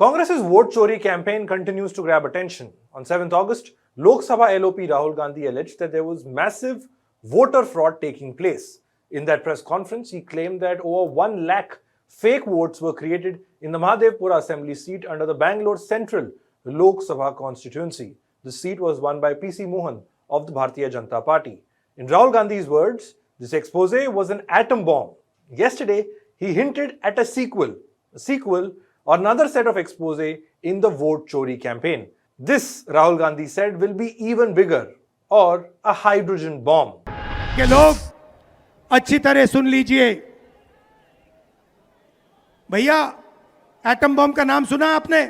Congress's Vote-Chori campaign continues to grab attention. On 7th August, Lok Sabha LOP Rahul Gandhi alleged that there was massive voter fraud taking place. In that press conference, he claimed that over 1 lakh fake votes were created in the Mahadevpura assembly seat under the Bangalore Central Lok Sabha constituency. The seat was won by PC Mohan of the Bharatiya Janata Party. In Rahul Gandhi's words, this expose was an atom bomb. Yesterday, he hinted at a sequel or another set of expose in the Vote-Chori campaign. This, Rahul Gandhi said, will be even bigger, or a hydrogen bomb. के लोग अच्छी तरह सुन लीजिए भैया, atom bomb का नाम सुना आपने?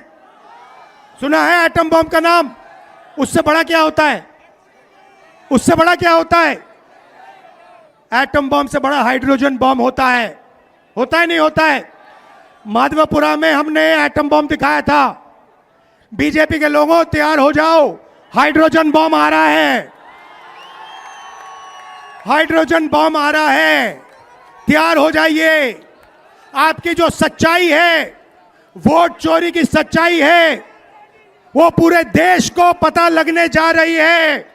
सुना है एटम बम का नाम? उससे बड़ा क्या होता है? उससे बड़ा क्या होता है? एटम बम से बड़ा हाइड्रोजन बम होता है नहीं होता है? माधवपुरा में हमने एटम बम दिखाया था। बीजेपी के लोगों तैयार हो जाओ, हाइड्रोजन बम आ रहा है, हाइड्रोजन बम आ रहा है, तैयार हो जाइए। आपकी जो सच्चाई है, वोट चोरी की सच्चाई है, वो पूरे देश को पता लगने जा रही है।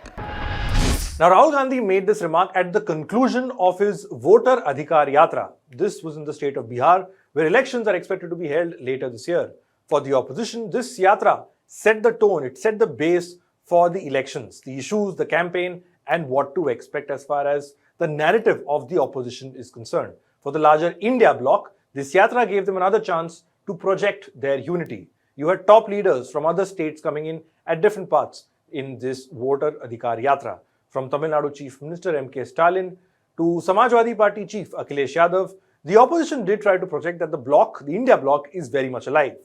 Now, Rahul Gandhi made this remark at the conclusion of his Voter Adhikar Yatra. This was in the state of Bihar, where elections are expected to be held later this year. For the opposition, this yatra set the tone, it set the base for the elections, the issues, the campaign, and what to expect as far as the narrative of the opposition is concerned. For the larger India bloc, this yatra gave them another chance to project their unity. You had top leaders from other states coming in at different parts in this Voter Adhikar Yatra. From Tamil Nadu Chief Minister M.K. Stalin to Samajwadi Party Chief Akhilesh Yadav, the opposition did try to project that the bloc, the India bloc, is very much alive.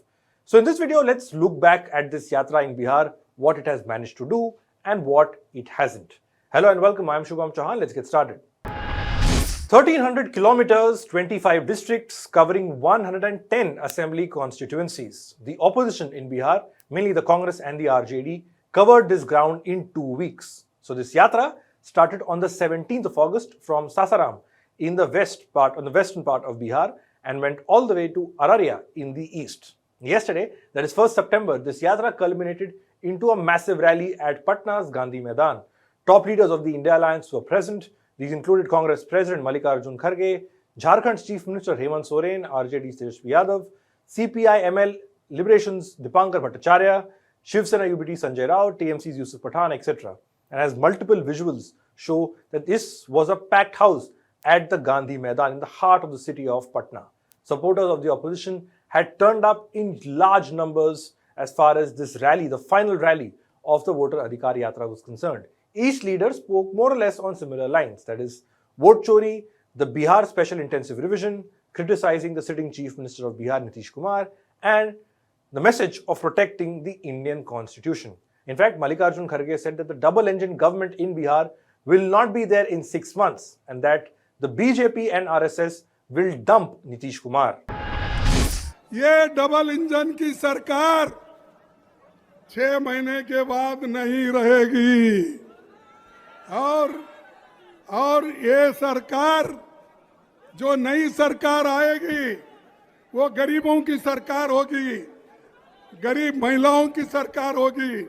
So in this video, let's look back at this yatra in Bihar, what it has managed to do and what it hasn't. Hello and welcome, I am Shubham Chauhan. Let's get started. 1300 kilometers, 25 districts covering 110 assembly constituencies. The opposition in Bihar, mainly the Congress and the RJD, covered this ground in 2 weeks. So this yatra started on the 17th of August from Sasaram in the western part of Bihar and went all the way to Araria in the east. Yesterday, that is 1st September, this yatra culminated into a massive rally at Patna's Gandhi Maidan. Top leaders of the India Alliance were present. These included Congress President Mallikarjun Kharge, Jharkhand's Chief Minister Hemant Soren, RJD's Tejashwi Yadav, CPI-ML Liberation's Dipankar Bhattacharya, Shiv Sena UBT Sanjay Rao, TMC's Yusuf Pathan, etc. And as multiple visuals show that this was a packed house at the Gandhi Maidan in the heart of the city of Patna. Supporters of the opposition had turned up in large numbers as far as this rally, the final rally of the Voter Adhikar Yatra was concerned. Each leader spoke more or less on similar lines, that is, Vote-Chori, the Bihar Special Intensive Revision, criticizing the sitting Chief Minister of Bihar, Nitish Kumar, and the message of protecting the Indian Constitution. In fact, Mallikarjun Kharge said that the double-engine government in Bihar will not be there in 6 months and that the BJP and RSS will dump Nitish Kumar. ये double engine की सरकार 6 महीने के बाद नहीं रहेगी और ये सरकार जो नई सरकार आएगी वो गरीबों की सरकार होगी, गरीब महिलाओं की सरकार होगी,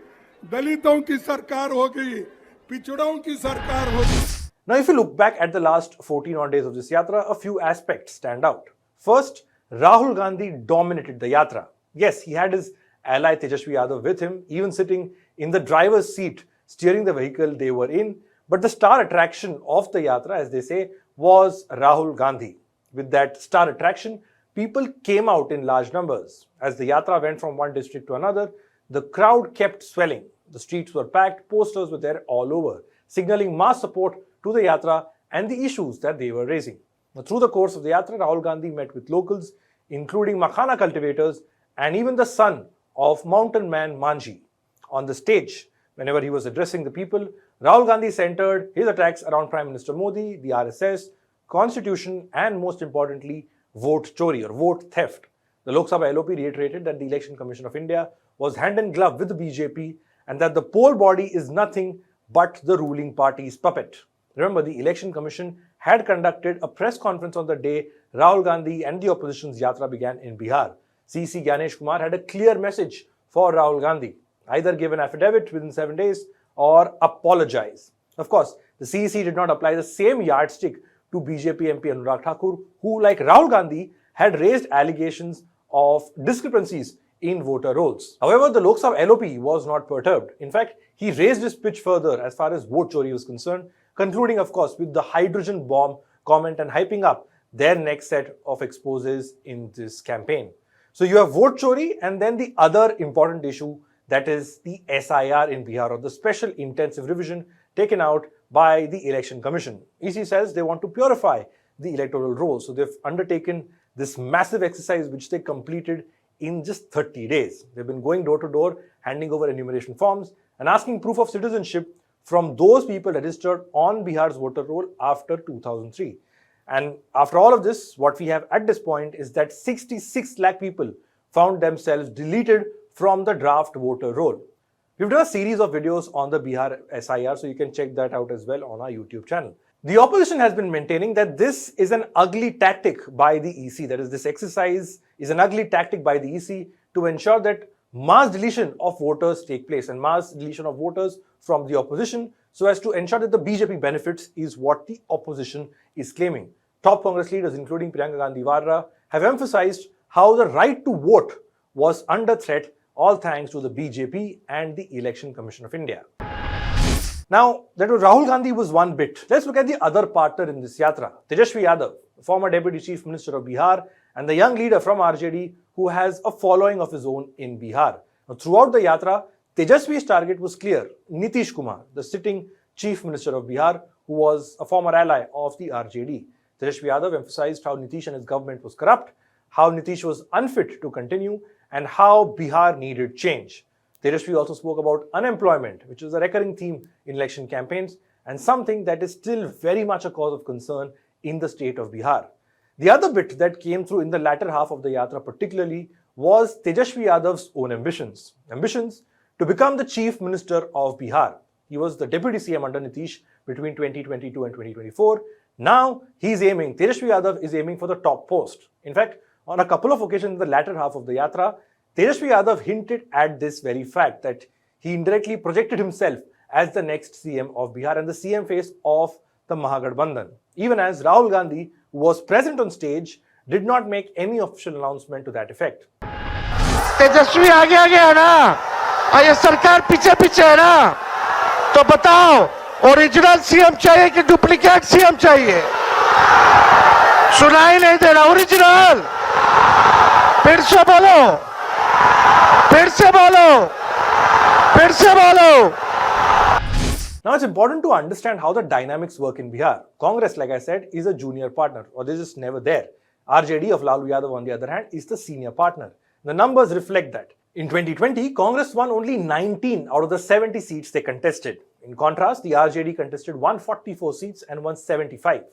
दलितों की सरकार होगी, पिछड़ों की सरकार होगी. Now, if you look back at the last 14 odd days of this yatra, a few aspects stand out. First, Rahul Gandhi dominated the yatra. Yes, he had his ally Tejashwi Yadav with him, even sitting in the driver's seat, steering the vehicle they were in. But the star attraction of the yatra, as they say, was Rahul Gandhi. With that star attraction, people came out in large numbers. As the yatra went from one district to another, the crowd kept swelling. The streets were packed, posters were there all over, signaling mass support to the yatra and the issues that they were raising. Now, through the course of the yatra, Rahul Gandhi met with locals, including makhana cultivators and even the son of mountain man Manji. On the stage, whenever he was addressing the people, Rahul Gandhi centered his attacks around Prime Minister Modi, the RSS, Constitution, and most importantly, Vote-Chori or vote theft. The Lok Sabha LOP reiterated that the Election Commission of India was hand in glove with the BJP and that the poll body is nothing but the ruling party's puppet. Remember, the Election Commission had conducted a press conference on the day Rahul Gandhi and the opposition's yatra began in Bihar, CC Gyanesh Kumar had a clear message for Rahul Gandhi: either give an affidavit within 7 days or apologize. Of course, the CEC did not apply the same yardstick to BJP MP Anurag Thakur, who, like Rahul Gandhi, had raised allegations of discrepancies in voter rolls. However, the Lok Sabha LOP was not perturbed. In fact, he raised his pitch further as far as Vote-Chori was concerned, concluding, of course, with the hydrogen bomb comment and hyping up their next set of exposes in this campaign. So you have Vote-Chori, and then the other important issue, that is the SIR in Bihar, or the Special Intensive Revision taken out by the Election Commission. EC says they want to purify the electoral rolls. So they've undertaken this massive exercise which they completed in just 30 days. They've been going door to door, handing over enumeration forms and asking proof of citizenship from those people registered on Bihar's voter roll after 2003. And after all of this, what we have at this point is that 66 lakh people found themselves deleted from the draft voter roll. We've done a series of videos on the Bihar SIR, so you can check that out as well on our YouTube channel. The opposition has been maintaining that this is an ugly tactic by the EC. That is, this exercise is an ugly tactic by the EC to ensure that mass deletion of voters take place, and mass deletion of voters from the opposition, so as to ensure that the BJP benefits is what the opposition is claiming. Top Congress leaders, including Priyanka Gandhi Vadra, have emphasized how the right to vote was under threat, all thanks to the BJP and the Election Commission of India. Now, that was Rahul Gandhi was one bit. Let's look at the other partner in this yatra, Tejashwi Yadav, former Deputy Chief Minister of Bihar and the young leader from RJD who has a following of his own in Bihar. Now, throughout the yatra, Tejashwi's target was clear: Nitish Kumar, the sitting Chief Minister of Bihar, who was a former ally of the RJD. Tejashwi Yadav emphasized how Nitish and his government was corrupt, how Nitish was unfit to continue, and how Bihar needed change. Tejashwi also spoke about unemployment, which is a recurring theme in election campaigns and something that is still very much a cause of concern in the state of Bihar. The other bit that came through in the latter half of the yatra particularly was Tejashwi Yadav's own ambitions. Ambitions to become the Chief Minister of Bihar. He was the Deputy CM under Nitish between 2022 and 2024. Now Tejashwi Yadav is aiming for the top post. In fact, on a couple of occasions in the latter half of the yatra, Tejashwi Yadav hinted at this very fact, that he indirectly projected himself as the next CM of Bihar and the CM face of the Mahagathbandhan. Even as Rahul Gandhi, who was present on stage, did not make any official announcement to that effect. तेजस्वी आगे आगे है ना, और ये सरकार पीछे पीछे है ना, तो बताओ ओरिजिनल सीएम चाहिए कि डुप्लीकेट सीएम चाहिए? सुनाई नहीं दे रहा। ओरिजिनल, फिर से बोलो, फिर से बोलो, फिर से बोलो। Now, it's important to understand how the dynamics work in Bihar. Congress, like I said, is a junior partner, or they're just never there. RJD of Lalu Yadav, on the other hand, is the senior partner. The numbers reflect that. In 2020, Congress won only 19 out of the 70 seats they contested. In contrast, the RJD contested 144 seats and won 75.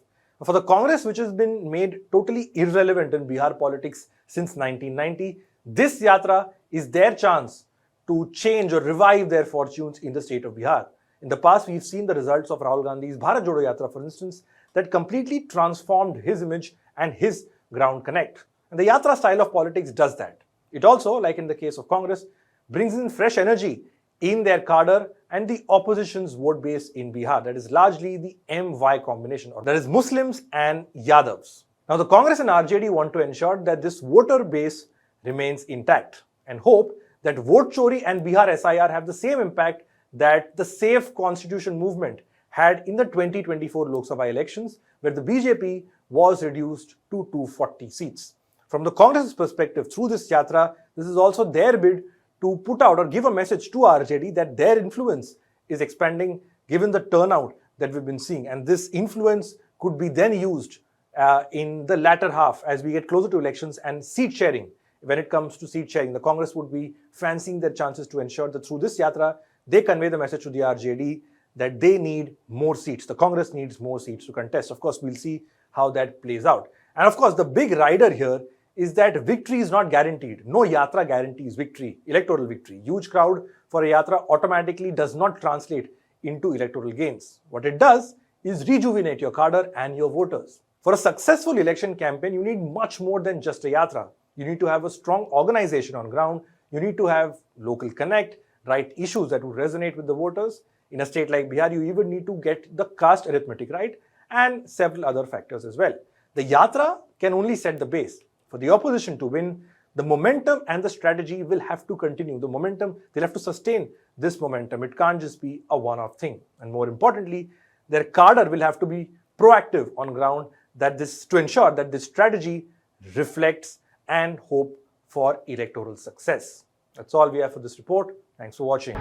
For the Congress, which has been made totally irrelevant in Bihar politics since 1990, this yatra is their chance to change or revive their fortunes in the state of Bihar. In the past, we've seen the results of Rahul Gandhi's Bharat Jodo Yatra, for instance, that completely transformed his image and his ground connect. And the yatra style of politics does that. It also, like in the case of Congress, brings in fresh energy in their cadre and the opposition's vote base in Bihar. That is largely the MY combination, or that is Muslims and Yadavs. Now, the Congress and RJD want to ensure that this voter base remains intact and hope that Vote-Chori and Bihar SIR have the same impact that the Safe Constitution movement had in the 2024 Lok Sabha elections, where the BJP was reduced to 240 seats. From the Congress's perspective, through this yatra, this is also their bid to put out or give a message to RJD that their influence is expanding given the turnout that we've been seeing. And this influence could be then used in the latter half as we get closer to elections and seat sharing. When it comes to seat sharing, the Congress would be fancying their chances to ensure that through this yatra, they convey the message to the RJD that they need more seats. The Congress needs more seats to contest. Of course, we'll see how that plays out. And of course, the big rider here is that victory is not guaranteed. No yatra guarantees victory, electoral victory. Huge crowd for a yatra automatically does not translate into electoral gains. What it does is rejuvenate your cadre and your voters. For a successful election campaign, you need much more than just a yatra. You need to have a strong organization on ground. You need to have local connect, right issues that would resonate with the voters. In a state like Bihar, you even need to get the caste arithmetic right and several other factors as well. The Yatra can only set the base. For the opposition to win, the momentum and the strategy will have to continue. The momentum, they'll have to sustain this momentum. It can't just be a one-off thing. And more importantly, their cadre will have to be proactive on ground to ensure that this strategy reflects and hope for electoral success. That's all we have for this report. Thanks for watching.